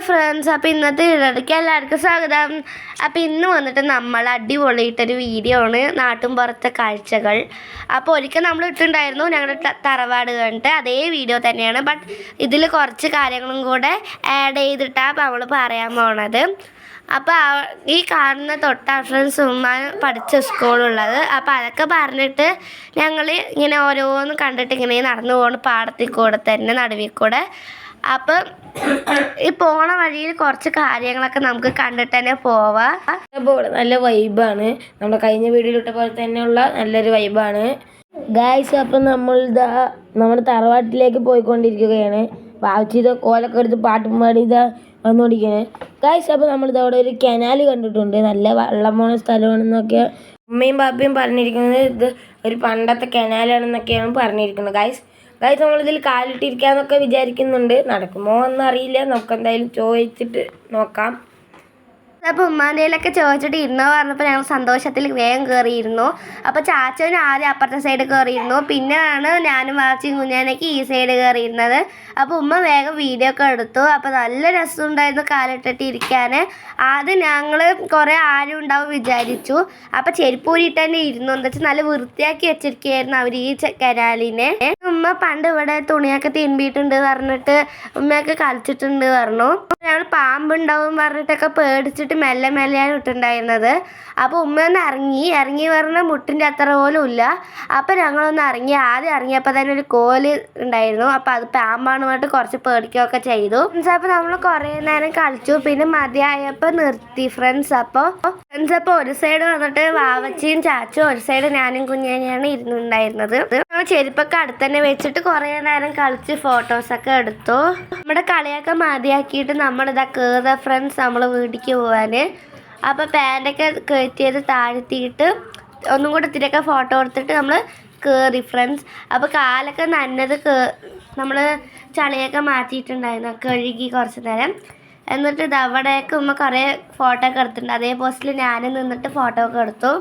Friends, അപ്പോൾ ഇന്നത്തെ വീഡിയോയിലേക്ക് എല്ലാവർക്കും സ്വാഗതം. അപ്പോൾ ഇന്ന് വന്നിട്ട് നമ്മൾ അടിപൊളിയിട്ടൊരു വീഡിയോ ആണ്, നാട്ടും പുറത്തെ കാഴ്ചകൾ. അപ്പോൾ ഒരിക്കൽ നമ്മൾ ഇട്ടിട്ടുണ്ടായിരുന്നു ഞങ്ങളുടെ തറവാട് കണ്ടിട്ട്, അതേ വീഡിയോ തന്നെയാണ്. ബട്ട് ഇതിൽ കുറച്ച് കാര്യങ്ങളും കൂടെ ആഡ് ചെയ്തിട്ടാണ് നമ്മൾ പറയാൻ പോണത്. അപ്പോൾ ഈ കാണുന്ന തൊട്ടാ ഫ്രണ്ട്സ് ഉമ്മാൻ പഠിച്ച സ്കൂളുള്ളത്. അപ്പോൾ അതൊക്കെ പറഞ്ഞിട്ട് ഞങ്ങൾ ഇങ്ങനെ ഓരോന്ന് കണ്ടിട്ട് ഇങ്ങനെ നടന്നു പോകുന്നു, പാടത്തിൽ കൂടെ തന്നെ നടുവിൽ കൂടെ. അപ്പം ഈ പോണ വഴിയിൽ കുറച്ച് കാര്യങ്ങളൊക്കെ നമുക്ക് കണ്ടിട്ട് തന്നെ പോവാം. നല്ല വൈബാണ്, നമ്മുടെ കഴിഞ്ഞ വീഡിയോയിലിട്ട പോലെ തന്നെയുള്ള നല്ലൊരു വൈബാണ് ഗായ്സ്. അപ്പം നമ്മുടെ തറവാട്ടിലേക്ക് പോയിക്കൊണ്ടിരിക്കുകയാണ്. വാച്ചിത കോലൊക്കെ എടുത്ത് പാട്ടും പാടി വന്നുകൊണ്ടിരിക്കുകയാണ് ഗായ്സ്. അപ്പോൾ നമ്മളിത് അവിടെ ഒരു കനാല് കണ്ടിട്ടുണ്ട്, നല്ല വെള്ളം പോണ സ്ഥലമാണെന്നൊക്കെ ഉമ്മയും പാപ്പയും പറഞ്ഞിരിക്കുന്നത്. ഇത് ഒരു പണ്ടത്തെ കനാലാണെന്നൊക്കെയാണ് പറഞ്ഞിരിക്കുന്നത് ഗായ്സ്. നമ്മളിതിൽ കാലിട്ടിരിക്കാന്നൊക്കെ വിചാരിക്കുന്നുണ്ട്, നടക്കുമോ എന്നറിയില്ല. നമുക്ക് എന്തായാലും ചോദിച്ചിട്ട് നോക്കാം. അപ്പോൾ ഉമ്മാൻ്റെയിലൊക്കെ ചോദിച്ചിട്ട് ഇരുന്നോ പറഞ്ഞപ്പോൾ ഞങ്ങൾ സന്തോഷത്തിൽ വേഗം കയറിയിരുന്നു. അപ്പോൾ ചാച്ചന് ആദ്യം അപ്പുറത്തെ സൈഡ് കയറിയിരുന്നു, പിന്നെയാണ് ഞാനും വാച്ചിയും കുഞ്ഞാനേക്ക് ഈ സൈഡ് കയറിയിരുന്നത്. അപ്പോൾ ഉമ്മ വേഗം വീഡിയോ ഒക്കെ എടുത്തു. അപ്പോൾ നല്ല രസമുണ്ടായിരുന്നു കാലിട്ടിട്ട് ഇരിക്കാൻ. ആദ്യം ഞങ്ങൾ കുറേ ആരും ഉണ്ടാവും വിചാരിച്ചു. അപ്പോൾ ചെരുപ്പൂരിയിട്ട് തന്നെ ഇരുന്നു, എന്താ വെച്ചാൽ നല്ല വൃത്തിയാക്കി വെച്ചിരിക്കുകയായിരുന്നു അവർ ഈ കനാലിനെ. ഉമ്മ പണ്ട് ഇവിടെ തുണിയൊക്കെ തിരുമ്പിയിട്ടുണ്ട് പറഞ്ഞിട്ട് ഉമ്മയൊക്കെ കളിച്ചിട്ടുണ്ട് പറഞ്ഞു. ഞങ്ങൾ പാമ്പുണ്ടാവും പറഞ്ഞിട്ടൊക്കെ പേടിച്ചിട്ട് മെല്ലെ മെല്ലെയാണ് ഇട്ടുണ്ടായിരുന്നത്. അപ്പോൾ ഉമ്മ ഒന്ന് ഇറങ്ങി പറഞ്ഞാൽ മുട്ടിൻ്റെ അത്ര പോലും ഇല്ല. അപ്പോൾ ഞങ്ങളൊന്ന് ആദ്യം ഇറങ്ങിയപ്പോൾ തന്നെ ഒരു കോല് ഉണ്ടായിരുന്നു. അപ്പോൾ അത് പാമ്പാണ് പറഞ്ഞിട്ട് കുറച്ച് പേടിക്കുകയൊക്കെ ചെയ്തു. അപ്പോൾ നമ്മൾ കുറേ നേരം കളിച്ചു, പിന്നെ മതിയായപ്പോൾ നിർത്തി ഫ്രണ്ട്സ്. അപ്പോൾ ഒരു സൈഡ് വന്നിട്ട് വാവച്ചിയും ചാച്ചും, ഒരു സൈഡ് ഞാനും കുഞ്ഞാനെയാണ് ഇരുന്നുണ്ടായിരുന്നത്. ഞങ്ങൾ ചെരുപ്പൊക്കെ അടുത്ത് തന്നെ വെച്ചിട്ട് കുറേ നേരം കളിച്ച് ഫോട്ടോസൊക്കെ എടുത്തു. നമ്മുടെ കളിയൊക്കെ മതിയാക്കിയിട്ട് നമ്മളിതാ കയറുക ഫ്രണ്ട്സ് നമ്മൾ വീട്ടിലേക്ക് പോകാൻ. അപ്പോൾ പാൻറ്റൊക്കെ കയറ്റിയത് താഴ്ത്തിയിട്ട് ഒന്നും കൂടെ ഇത്തിരിയൊക്കെ ഫോട്ടോ എടുത്തിട്ട് നമ്മൾ കയറി ഫ്രണ്ട്സ്. അപ്പോൾ കാലൊക്കെ നനഞ്ഞത് നമ്മൾ ചളിയൊക്കെ മാറ്റിയിട്ടുണ്ടായിരുന്നു, കഴുകി കുറച്ച് നേരം. എന്നിട്ട് ഇത് അവിടെയൊക്കെ ഉമ്മ കുറേ ഫോട്ടോ ഒക്കെ എടുത്തിട്ടുണ്ട്. അതേ പോസ്റ്റിൽ ഞാനും നിന്നിട്ട് ഫോട്ടോ ഒക്കെ എടുത്തു.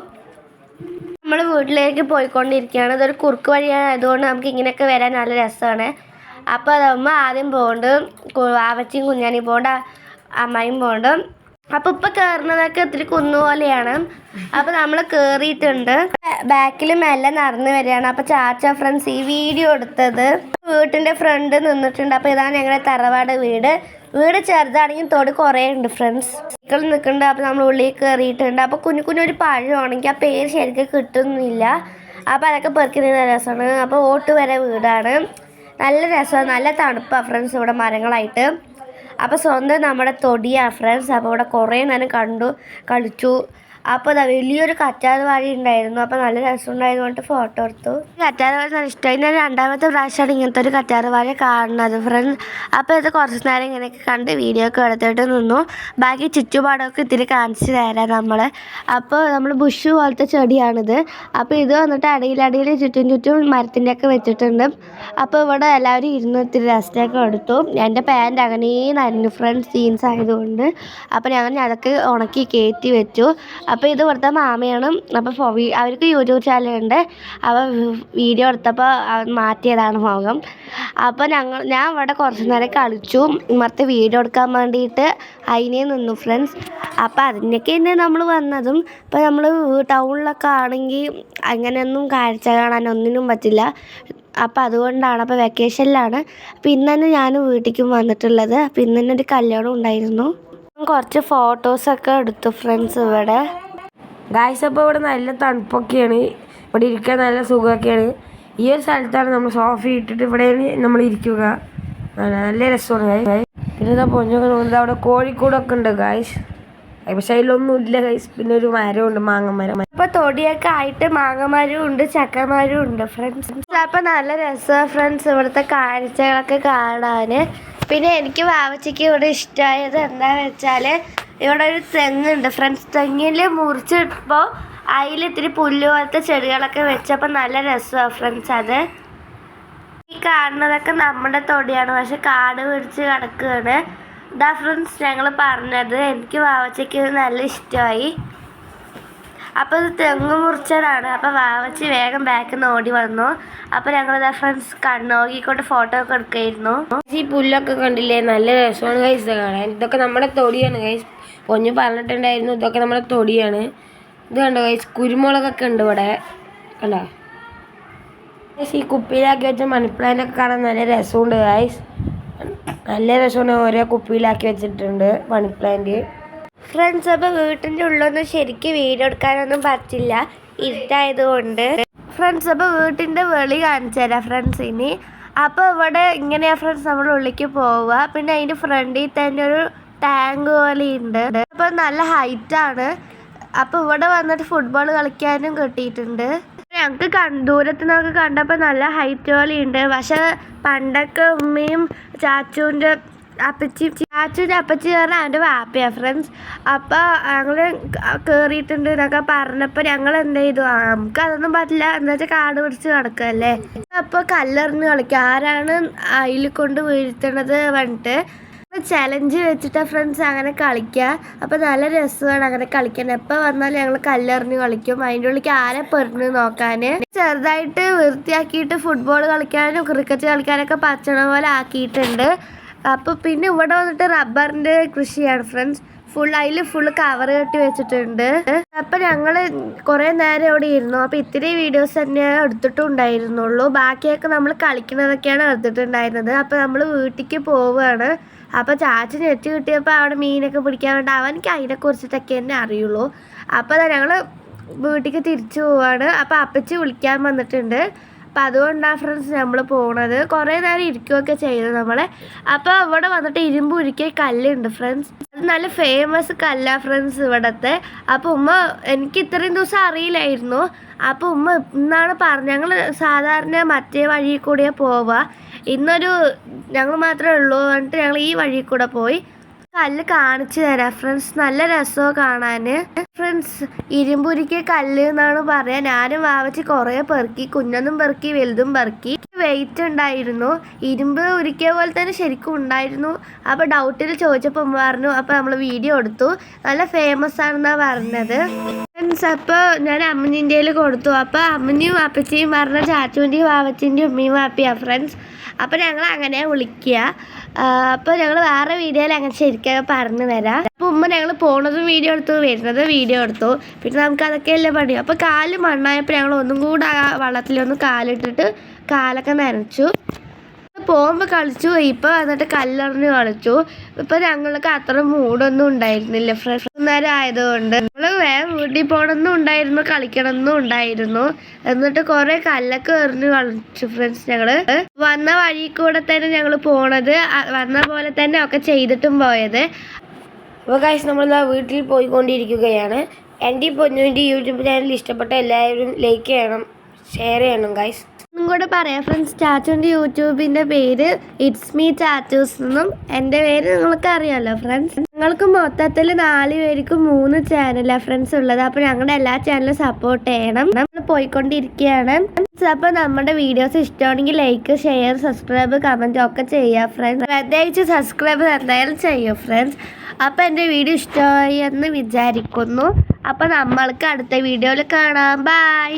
നമ്മൾ വീട്ടിലേക്ക് പോയിക്കൊണ്ടിരിക്കുകയാണ്. ഇതൊരു കുറുക്ക് വഴിയായതുകൊണ്ട് നമുക്ക് ഇങ്ങനെയൊക്കെ വരാൻ നല്ല രസമാണ്. അപ്പോൾ അമ്മ ആദ്യം പോകുന്നുണ്ട്, ആവച്ചിയും കുഞ്ഞാനി പോകുന്നുണ്ട്, അമ്മയും പോകുന്നുണ്ട്. അപ്പോൾ ഇപ്പം കയറുന്നതൊക്കെ ഇത്തിരി കുന്നുപോലെയാണ്. അപ്പോൾ നമ്മൾ കയറിയിട്ടുണ്ട്, ബാക്കിൽ മെല്ലെ നടന്നു വരികയാണ്. അപ്പോൾ ചാച്ച ഫ്രണ്ട്സ് ഈ വീഡിയോ എടുത്തത് വീട്ടിൻ്റെ ഫ്രണ്ട് നിന്നിട്ടുണ്ട്. അപ്പോൾ ഇതാണ് ഞങ്ങളുടെ തറവാട് വീട് ചെറുതാണെങ്കിൽ തൊടി കുറേ ഉണ്ട് ഫ്രണ്ട്സ്, സൈക്കിൾ നിൽക്കുന്നുണ്ട്. അപ്പോൾ നമ്മൾ ഉള്ളിൽ കയറിയിട്ടുണ്ട്. അപ്പോൾ കുഞ്ഞൊരു പഴമാണെങ്കിൽ ആ പേര് ശരിക്കും കിട്ടുന്നില്ല. അപ്പോൾ അതൊക്കെ പെറുക്കുന്ന രസമാണ്. അപ്പോൾ ഓട്ട് വരെ വീടാണ്, നല്ല രസമാണ്, നല്ല തണുപ്പാണ് ഫ്രണ്ട്സ് ഇവിടെ മരങ്ങളായിട്ട്. അപ്പോൾ സ്വന്തം നമ്മുടെ തൊടിയാണ് ഫ്രണ്ട്സ്. അപ്പോൾ ഇവിടെ കുറേ നേരം കളിച്ചു. അപ്പോൾ വലിയൊരു കറ്റാർ വാഴ ഉണ്ടായിരുന്നു. അപ്പോൾ നല്ല രസമുണ്ടായിരുന്നു പറഞ്ഞിട്ട് ഫോട്ടോ എടുത്തു. കറ്റാർ വാഴ നല്ല ഇഷ്ടമായി. ഞാൻ രണ്ടാമത്തെ പ്രാവശ്യമാണ് ഇങ്ങനത്തെ ഒരു കറ്റാർ വാഴ കാണുന്നത് ഫ്രണ്ട്സ്. അപ്പോൾ ഇത് കുറച്ച് നേരം ഇങ്ങനെയൊക്കെ കണ്ട് വീഡിയോ ഒക്കെ എടുത്തിട്ട് നിന്നു. ബാക്കി ചുറ്റുപാടൊക്കെ ഇത്തിരി കാണിച്ച് തരാം നമ്മൾ. അപ്പോൾ നമ്മൾ ബുഷ് പോലത്തെ ചെടിയാണിത്. അപ്പോൾ ഇത് വന്നിട്ട് അടിയിൽ ചുറ്റും മരത്തിൻ്റെയൊക്കെ വെച്ചിട്ടുണ്ട്. അപ്പോൾ ഇവിടെ എല്ലാവരും ഇരുന്ന് ഇത്തിരി റെസ്റ്റൊക്കെ എടുത്തു. എൻ്റെ പാൻറ്റ് അങ്ങനെ നനഞ്ഞു ഫ്രണ്ട്സ്, ജീൻസ് ആയതുകൊണ്ട്. അപ്പോൾ ഞങ്ങൾ അതൊക്കെ ഉണക്കി കയറ്റി വെച്ചു. അപ്പോൾ ഇത് ഇവിടുത്തെ മാമയാണ്. അപ്പോൾ അവർക്ക് യൂട്യൂബ് ചാനലുണ്ട്. അപ്പോൾ വീഡിയോ എടുത്തപ്പോൾ മാറ്റിയതാണ് മുഖം. അപ്പോൾ ഞാൻ ഇവിടെ കുറച്ച് നേരം കളിച്ചു, ഇമ്മത്തെ വീഡിയോ എടുക്കാൻ വേണ്ടിയിട്ട് അതിനെ നിന്നു ഫ്രണ്ട്സ്. അപ്പോൾ അതിനൊക്കെ തന്നെ നമ്മൾ വന്നതും. ഇപ്പോൾ നമ്മൾ ടൗണിലൊക്കെ ആണെങ്കിൽ അങ്ങനെയൊന്നും കാഴ്ച കാണാൻ ഒന്നിനും പറ്റില്ല. അപ്പോൾ അതുകൊണ്ടാണ്. അപ്പോൾ വെക്കേഷനിലാണ്. അപ്പോൾ ഇന്ന് തന്നെ ഞാൻ വീട്ടിലേക്കും വന്നിട്ടുള്ളത്. അപ്പോൾ ഇന്ന് തന്നെ ഒരു കല്യാണം ഉണ്ടായിരുന്നു. കുറച്ച് ഫോട്ടോസൊക്കെ എടുത്തു ഫ്രണ്ട്സ് ഇവിടെ ഗായ്സ്. അപ്പോൾ ഇവിടെ നല്ല തണുപ്പൊക്കെയാണ്, ഇവിടെ ഇരിക്കാൻ നല്ല സുഖമൊക്കെയാണ്. ഈ ഒരു സ്ഥലത്താണ് നമ്മൾ സോഫ ഇട്ടിട്ട് ഇവിടെ നമ്മൾ ഇരിക്കുക, നല്ല രസമാണ് ഗായ്സ്. പിന്നെ ഇതാ പൊഞ്ഞൊക്കെ നോക്കുന്നത്, അവിടെ കോഴിക്കൂടൊക്കെ ഉണ്ട് ഗായ്സ്. പക്ഷേ അതിലൊന്നും ഇല്ല ഗൈസ്. പിന്നെ ഒരു മരമുണ്ട്, മാങ്ങമരം. അപ്പോൾ തൊടിയൊക്കെ ആയിട്ട് മാങ്ങമരവും ഉണ്ട്, ചക്കമരവും ഉണ്ട് ഫ്രണ്ട്സ്. അപ്പോൾ നല്ല രസമാണ് ഫ്രണ്ട്സ് ഇവിടുത്തെ കാഴ്ചകളൊക്കെ കാണാൻ. പിന്നെ എനിക്ക് വാവച്ചിക്ക് ഇവിടെ ഇഷ്ടമായത് എന്താണെന്ന് വെച്ചാൽ ഇവിടെ ഒരു തെങ്ങുണ്ട് ഫ്രണ്ട്സ്. തെങ്ങിൽ മുറിച്ചിട്ടപ്പോൾ അതിൽ ഇത്തിരി പുല്ല് പോലത്തെ ചെടികളൊക്കെ വെച്ചപ്പോൾ നല്ല രസമാണ് ഫ്രണ്ട്സ്. അത് ഈ കാണുന്നതൊക്കെ നമ്മുടെ തൊടിയാണ്, പക്ഷെ കാട് പിടിച്ച് കിടക്കുകയാണ്. ഇതാ ഫ്രണ്ട്സ് ഞങ്ങൾ പറഞ്ഞത്. എനിക്ക് വാവച്ചയ്ക്ക് നല്ല ഇഷ്ടമായി. അപ്പോൾ ഇത് തെങ്ങ് മുറിച്ചതാണ്. അപ്പോൾ വാവച്ചി വേഗം ബാക്കിൽ നിന്ന് ഓടി വന്നു. അപ്പോൾ ഞങ്ങളിതാ ഫ്രണ്ട്സ് നോക്കിക്കൊണ്ട് ഫോട്ടോ ഒക്കെ എടുക്കുകയായിരുന്നു. ഈ പുല്ലൊക്കെ കണ്ടില്ലേ, നല്ല രസമാണ് ഗൈസ് കാണാൻ. ഇതൊക്കെ നമ്മുടെ തൊടിയാണ് ഗൈസ്. പൊന്നു പറഞ്ഞിട്ടുണ്ടായിരുന്നു ഇതൊക്കെ നമ്മുടെ തൊടിയാണ്. ഇത് കണ്ടോ ഗൈസ്, കുരുമുളകൊക്കെ ഉണ്ട് ഇവിടെ കണ്ടോ. ഈ കുപ്പിയിലാക്കി വെച്ച മണി പ്ലാന്റ് ഒക്കെ കാണാൻ നല്ല രസമുണ്ട് ഗൈസ്. നല്ല രസമാണ്, ഓരോ കുപ്പിയിലാക്കി വെച്ചിട്ടുണ്ട് മണി പ്ലാന്റ്. ഫ്രണ്ട്സ് അപ്പോൾ വീട്ടിൻ്റെ ഉള്ളൊന്നും ശരിക്കും വീഡിയോ എടുക്കാനൊന്നും പറ്റില്ല, ഇരുട്ടായതുകൊണ്ട്. ഫ്രണ്ട്സ് അപ്പോൾ വീട്ടിൻ്റെ വെളി കാണിച്ചു തരാം ഫ്രണ്ട്സ് ഇനി. അപ്പോൾ ഇവിടെ ഇങ്ങനെയാണ് ഫ്രണ്ട്സ് നമ്മൾ ഉള്ളിലേക്ക് പോവുക. പിന്നെ അതിൻ്റെ ഫ്രണ്ടിൽ തന്നെ ഒരു ടാങ്ക് പോലെ ഉണ്ട്. അപ്പോൾ നല്ല ഹൈറ്റാണ്. അപ്പോൾ ഇവിടെ വന്നിട്ട് ഫുട്ബോൾ കളിക്കാനും കിട്ടിയിട്ടുണ്ട്. ഞങ്ങൾക്ക് ദൂരത്ത് നിന്നൊക്കെ കണ്ടപ്പോൾ നല്ല ഹൈറ്റ് പോലെ ഉണ്ട്. പക്ഷെ പണ്ടൊക്കെ ഉമ്മയും ചാച്ചുവിൻ്റെ അപ്പച്ചി പറഞ്ഞാൽ അവൻ്റെ വാപ്പയാണ് ഫ്രണ്ട്സ്. അപ്പോൾ ഞങ്ങൾ കയറിയിട്ടുണ്ട് എന്നൊക്കെ പറഞ്ഞപ്പോൾ ഞങ്ങൾ എന്ത് ചെയ്തു, നമുക്ക് അതൊന്നും പറ്റില്ല, എന്താ വെച്ചാൽ കാട് പിടിച്ച് കിടക്കുകയല്ലേ. അപ്പോൾ കല്ലെറിഞ്ഞ് കളിക്കുക, ആരാണ് അതിൽ കൊണ്ട് വീഴ്ത്തണത് പറഞ്ഞിട്ട് ചലഞ്ച് വെച്ചിട്ട് ഫ്രണ്ട്സ് അങ്ങനെ കളിക്കുക. അപ്പോൾ നല്ല രസമാണ് അങ്ങനെ കളിക്കാൻ. എപ്പോൾ വന്നാലും ഞങ്ങൾ കല്ലെറിഞ്ഞ് കളിക്കും. അതിൻ്റെ ഉള്ളിലേക്ക് ആരെ പെറിഞ്ഞ് നോക്കാൻ. ചെറുതായിട്ട് വൃത്തിയാക്കിയിട്ട് ഫുട്ബോൾ കളിക്കാനും ക്രിക്കറ്റ് കളിക്കാനൊക്കെ പച്ചണ പോലെ ആക്കിയിട്ടുണ്ട്. അപ്പോൾ പിന്നെ ഇവിടെ വന്നിട്ട് റബ്ബറിൻ്റെ കൃഷിയാണ് ഫ്രണ്ട്സ്. അതിൽ ഫുള്ള് കവർ കെട്ടി വെച്ചിട്ടുണ്ട്. അപ്പം ഞങ്ങൾ കുറേ നേരം ഇവിടെ ഇരുന്നു. അപ്പോൾ ഇത്തിരി വീഡിയോസ് തന്നെ എടുത്തിട്ടുണ്ടായിരുന്നുള്ളൂ. ബാക്കിയൊക്കെ നമ്മൾ കളിക്കുന്നതൊക്കെയാണ് എടുത്തിട്ടുണ്ടായിരുന്നത്. അപ്പോൾ നമ്മൾ വീട്ടിലേക്ക് പോവുകയാണ്. അപ്പോൾ ചാച്ചി നെറ്റ് കിട്ടിയപ്പോൾ അവിടെ മീനൊക്കെ പിടിക്കാൻ വേണ്ടി അവനക്ക് അതിനെക്കുറിച്ചിട്ടൊക്കെ തന്നെ അറിയുള്ളൂ. അപ്പോൾ ഞങ്ങൾ വീട്ടിലേക്ക് തിരിച്ചു പോവാണ്. അപ്പോൾ അപ്പച്ചി വിളിക്കാൻ വന്നിട്ടുണ്ട്. അപ്പം അതുകൊണ്ടാണ് ഫ്രണ്ട്സ് നമ്മൾ പോണത്. കുറേ നേരം ഇരിക്കുകയൊക്കെ ചെയ്തു നമ്മൾ. അപ്പോൾ ഇവിടെ വന്നിട്ട് ഇരുമ്പ് ഉരുക്കിയ കല്ലുണ്ട് ഫ്രണ്ട്സ്. അത് നല്ല ഫേമസ് കല്ലാണ് ഫ്രണ്ട്സ് ഇവിടത്തെ. അപ്പോൾ ഉമ്മ എനിക്ക് ഇത്രയും ദിവസം അറിയില്ലായിരുന്നു. അപ്പോൾ ഉമ്മ ഇന്നാണ് പറഞ്ഞത്. ഞങ്ങൾ സാധാരണ മറ്റേ വഴി കൂടെ പോവുക, ഇന്നൊരു ഞങ്ങൾ മാത്രമേ ഉള്ളൂ എന്നിട്ട് ഞങ്ങൾ ഈ വഴി കൂടെ പോയി. കല്ല് കാണിച്ചു തരാം ഫ്രണ്ട്സ്, നല്ല രസമാണ് കാണാൻ. ഫ്രണ്ട്സ് ഇരുമ്പുരുക്കിയ കല്ല് എന്നാണ് പറയാൻ. ഞാനും വാവച്ച് കുറേ പെറുക്കി, കുഞ്ഞൊന്നും പെറുക്കി വലുതും പെറുക്കി. വെയിറ്റ് ഉണ്ടായിരുന്നു, ഇരുമ്പ് ഉരുക്കിയ പോലെ തന്നെ ശരിക്കും ഉണ്ടായിരുന്നു. അപ്പോൾ ഡൗട്ടിൽ ചോദിച്ചപ്പോൾ പറഞ്ഞു. അപ്പോൾ നമ്മൾ വീഡിയോ എടുത്തു. നല്ല ഫേമസ് ആണെന്നാണ് പറഞ്ഞത് ഫ്രണ്ട്സ്. അപ്പോൾ ഞാൻ അമ്മനിൻ്റെയിൽ കൊടുത്തു. അപ്പോൾ അമ്മനിയും അപ്പച്ചിയും പറഞ്ഞ ചാച്ചുവിൻ്റെയും വാവച്ചിൻ്റെയും ഉമ്മയും വാപ്പിയാണ് ഫ്രണ്ട്സ്. അപ്പോൾ ഞങ്ങൾ അങ്ങനെ വിളിക്കുക. അപ്പോൾ ഞങ്ങൾ വേറെ വീഡിയോയിൽ അങ്ങനെ ശരിക്കും പറഞ്ഞു തരാം. അപ്പോൾ ഉമ്മ ഞങ്ങൾ പോണതും വീഡിയോ എടുത്തു, വരുന്നത് വീഡിയോ എടുത്തു. പിന്നെ നമുക്ക് അതൊക്കെയല്ലേ പണി. അപ്പോൾ കാല് മണ്ണായപ്പോൾ ഞങ്ങൾ ഒന്നും കൂടെ ആ വള്ളത്തിലൊന്ന് കാലിട്ടിട്ട് കാലൊക്കെ നനച്ചു. പോകുമ്പോൾ കളിച്ചു. ഇപ്പോൾ വന്നിട്ട് കല്ലെറിഞ്ഞ് കളിച്ചു. ഇപ്പോൾ ഞങ്ങൾക്ക് അത്ര മൂടൊന്നും ഉണ്ടായിരുന്നില്ല ഫ്രഷ് നേരം ആയതുകൊണ്ട്. നമ്മൾ വേഗം വീട്ടിൽ പോകണമെന്നും ഉണ്ടായിരുന്നു, കളിക്കണമെന്നും ഉണ്ടായിരുന്നു. എന്നിട്ട് കുറേ കല്ലൊക്കെ എറിഞ്ഞ് കളിച്ചു ഫ്രണ്ട്സ്. ഞങ്ങൾ വന്ന വഴി കൂടെ തന്നെ ഞങ്ങൾ പോണത്, വന്ന പോലെ തന്നെ ഒക്കെ ചെയ്തിട്ടും പോയത്. അപ്പോൾ ഗൈസ് നമ്മളിതാ വീട്ടിൽ പോയിക്കൊണ്ടിരിക്കുകയാണ്. എൻ്റെ പൊന്നുവിൻ്റെ യൂട്യൂബ് ചാനൽ ഇഷ്ടപ്പെട്ട എല്ലാവരും ലൈക്ക് ചെയ്യണം, ഷെയർ ചെയ്യണം ഗൈസ്. ഒന്നും കൂടെ പറയാം ഫ്രണ്ട്സ്, ചാച്ചുവിൻ്റെ യൂട്യൂബിൻ്റെ പേര് ഇറ്റ്സ് മീ ചാച്ചൂസ് എന്നും എൻ്റെ പേര് നിങ്ങൾക്ക് അറിയാമല്ലോ ഫ്രണ്ട്സ്. ഞങ്ങൾക്ക് മൊത്തത്തിൽ 4 പേർക്കും 3 ചാനലാണ് ഫ്രണ്ട്സ് ഉള്ളത്. അപ്പോൾ ഞങ്ങളുടെ എല്ലാ ചാനലും സപ്പോർട്ട് ചെയ്യണം. നമ്മൾ പോയിക്കൊണ്ടിരിക്കുകയാണ്. അപ്പോൾ നമ്മുടെ വീഡിയോസ് ഇഷ്ടമാണെങ്കിൽ ലൈക്ക്, ഷെയർ, സബ്സ്ക്രൈബ്, കമൻറ്റ് ഒക്കെ ചെയ്യുക ഫ്രണ്ട്സ്. പ്രത്യേകിച്ച് സബ്സ്ക്രൈബ് എന്തായാലും ചെയ്യും ഫ്രണ്ട്സ്. അപ്പോൾ എൻ്റെ വീഡിയോ ഇഷ്ടമായി എന്ന് വിചാരിക്കുന്നു. അപ്പോൾ നമ്മൾക്ക് അടുത്ത വീഡിയോയിൽ കാണാം. ബൈ.